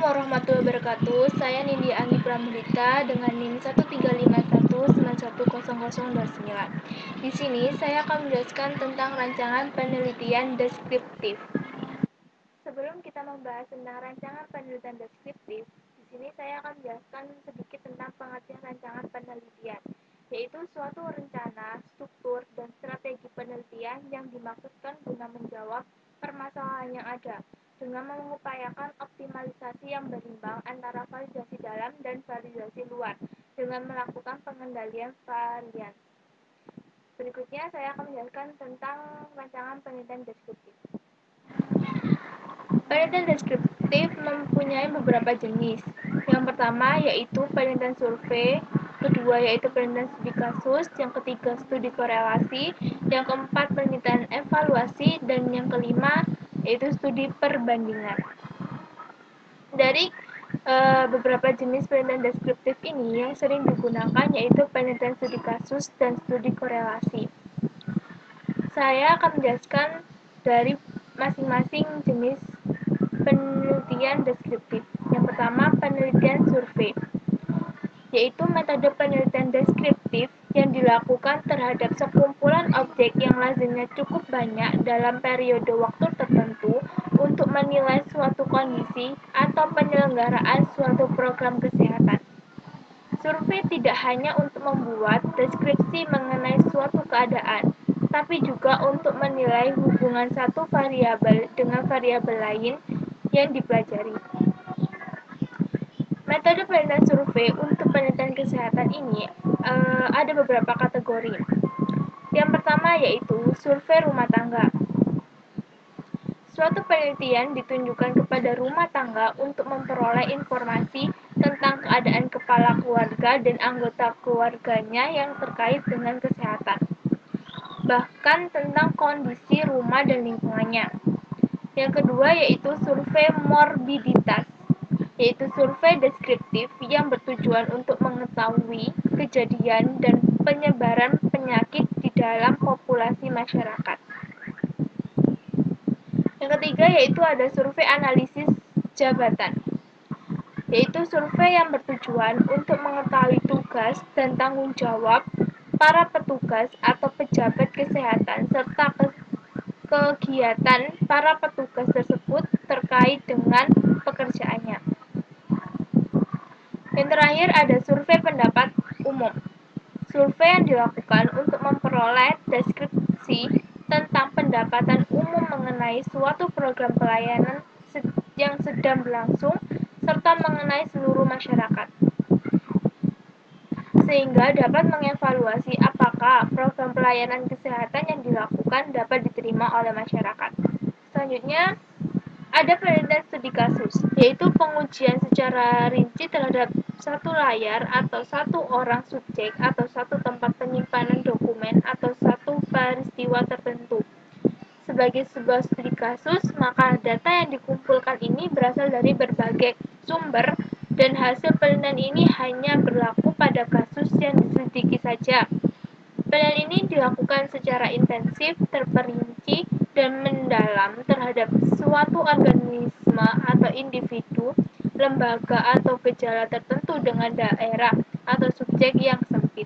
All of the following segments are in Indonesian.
warahmatullahi wabarakatuh. Saya Nindi Anggi Pramudita dengan NIM 1351910029. Di sini saya akan menjelaskan tentang rancangan penelitian deskriptif. Sebelum kita membahas tentang rancangan penelitian deskriptif, di sini saya akan menjelaskan sedikit tentang pengertian rancangan penelitian, yaitu suatu rencana, struktur, dan strategi penelitian yang dimaksudkan guna menjawab permasalahan yang ada, dengan mengupayakan optimalisasi yang berimbang antara validasi dalam dan validasi luar, dengan melakukan pengendalian varian. Berikutnya saya akan menjelaskan tentang rancangan penelitian deskriptif. Penelitian deskriptif mempunyai beberapa jenis. Yang pertama yaitu penelitian survei, kedua yaitu penelitian studi kasus, yang ketiga studi korelasi, yang keempat penelitian evaluasi, dan yang kelima yaitu studi perbandingan. Dari beberapa jenis penelitian deskriptif ini yang sering digunakan yaitu penelitian studi kasus dan studi korelasi. Saya akan menjelaskan dari masing-masing jenis penelitian deskriptif. Yang pertama, penelitian survei, yaitu metode penelitian deskriptif yang dilakukan terhadap sekumpulan objek yang lazimnya cukup banyak dalam periode waktu tertentu untuk menilai suatu kondisi atau penyelenggaraan suatu program kesehatan. Survei tidak hanya untuk membuat deskripsi mengenai suatu keadaan, tapi juga untuk menilai hubungan satu variabel dengan variabel lain yang dipelajari. Metode penelitian survei untuk penelitian kesehatan ini ada beberapa kategori. Yang pertama yaitu survei rumah tangga. Suatu penelitian ditunjukkan kepada rumah tangga untuk memperoleh informasi tentang keadaan kepala keluarga dan anggota keluarganya yang terkait dengan kesehatan, bahkan tentang kondisi rumah dan lingkungannya. Yang kedua yaitu survei morbiditas, yaitu survei deskriptif yang bertujuan untuk mengetahui kejadian dan penyebaran penyakit di dalam populasi masyarakat. Yang ketiga yaitu ada survei analisis jabatan, yaitu survei yang bertujuan untuk mengetahui tugas dan tanggung jawab para petugas atau pejabat kesehatan serta kegiatan para petugas tersebut terkait dengan pekerjaannya. Yang terakhir ada survei pendapat umum. Survei yang dilakukan untuk memperoleh deskripsi tentang pendapatan umum mengenai suatu program pelayanan yang sedang berlangsung serta mengenai seluruh masyarakat, sehingga dapat mengevaluasi apakah program pelayanan kesehatan yang dilakukan dapat diterima oleh masyarakat. Selanjutnya, ada penelitian studi kasus, yaitu pengujian secara rinci terhadap satu layar atau satu orang subjek atau satu tempat penyimpanan dokumen atau satu peristiwa tertentu. Sebagai sebuah studi kasus, maka data yang dikumpulkan ini berasal dari berbagai sumber dan hasil penelitian ini hanya berlaku pada kasus yang diselidiki saja. Penelitian ini dilakukan secara intensif, terperinci, dan mendalam terhadap suatu organisme atau individu, lembaga atau gejala tertentu dengan daerah atau subjek yang sempit.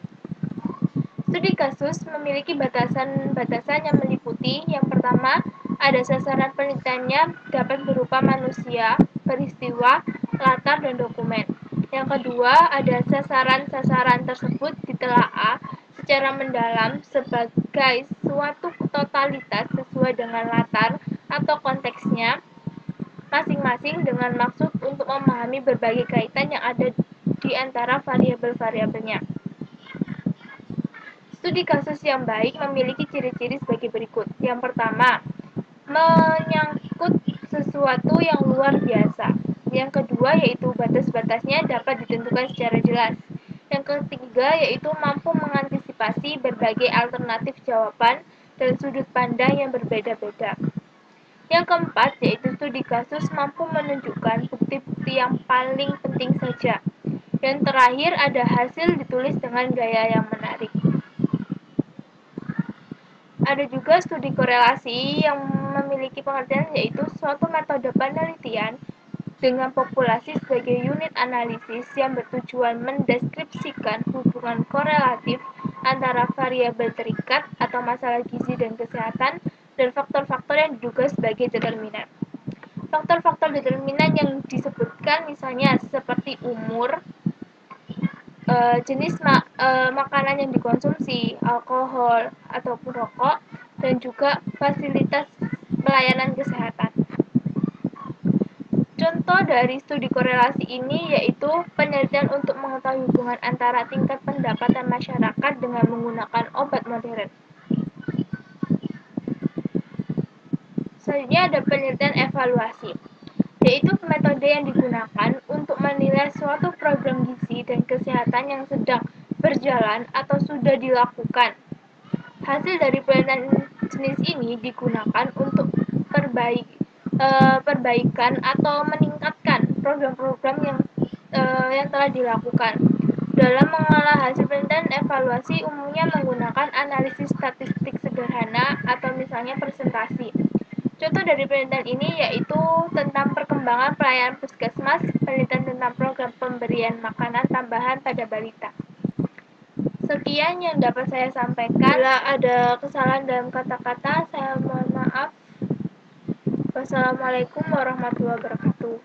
Studi kasus memiliki batasan-batasan yang meliputi: yang pertama, ada sasaran penelitiannya dapat berupa manusia, peristiwa, latar, dan dokumen. Yang kedua, ada sasaran-sasaran tersebut ditelaah secara mendalam sebagai suatu totalitas sesuai dengan latar atau konteksnya masing-masing dengan maksud untuk memahami berbagai kaitan yang ada di antara variabel-variabelnya. Studi kasus yang baik memiliki ciri-ciri sebagai berikut. Yang pertama, menyangkut sesuatu yang luar biasa. Yang kedua yaitu batas-batasnya dapat ditentukan secara jelas. Yang ketiga yaitu mampu mengantisipasi berbagai alternatif jawaban dan sudut pandang yang berbeda-beda. Yang keempat yaitu studi kasus mampu menunjukkan bukti-bukti yang paling penting saja. Yang terakhir ada hasil ditulis dengan gaya yang menarik. Ada juga studi korelasi yang memiliki pengertian yaitu suatu metode penelitian dengan populasi sebagai unit analisis yang bertujuan mendeskripsikan hubungan korelatif antara variabel terikat atau masalah gizi dan kesehatan dan faktor-faktor yang diduga sebagai determinan. Faktor-faktor determinan yang disebutkan misalnya seperti umur, jenis makanan yang dikonsumsi, alkohol ataupun rokok, dan juga fasilitas pelayanan kesehatan. Contoh dari studi korelasi ini yaitu penelitian untuk mengetahui hubungan antara tingkat pendapatan masyarakat dengan menggunakan obat modern. Selanjutnya ada penelitian evaluasi, yaitu metode yang digunakan untuk menilai suatu program gizi dan kesehatan yang sedang berjalan atau sudah dilakukan. Hasil dari penelitian jenis ini digunakan untuk perbaikan atau meningkatkan program-program yang telah dilakukan. Dalam mengolah hasil penelitian, evaluasi umumnya menggunakan analisis statistik sederhana atau misalnya presentasi. Contoh dari penelitian ini yaitu tentang perkembangan pelayanan puskesmas, penelitian tentang program pemberian makanan tambahan pada balita. Sekian yang dapat saya sampaikan. Bila ada kesalahan dalam kata-kata, saya mohon maaf. Wassalamualaikum warahmatullahi wabarakatuh.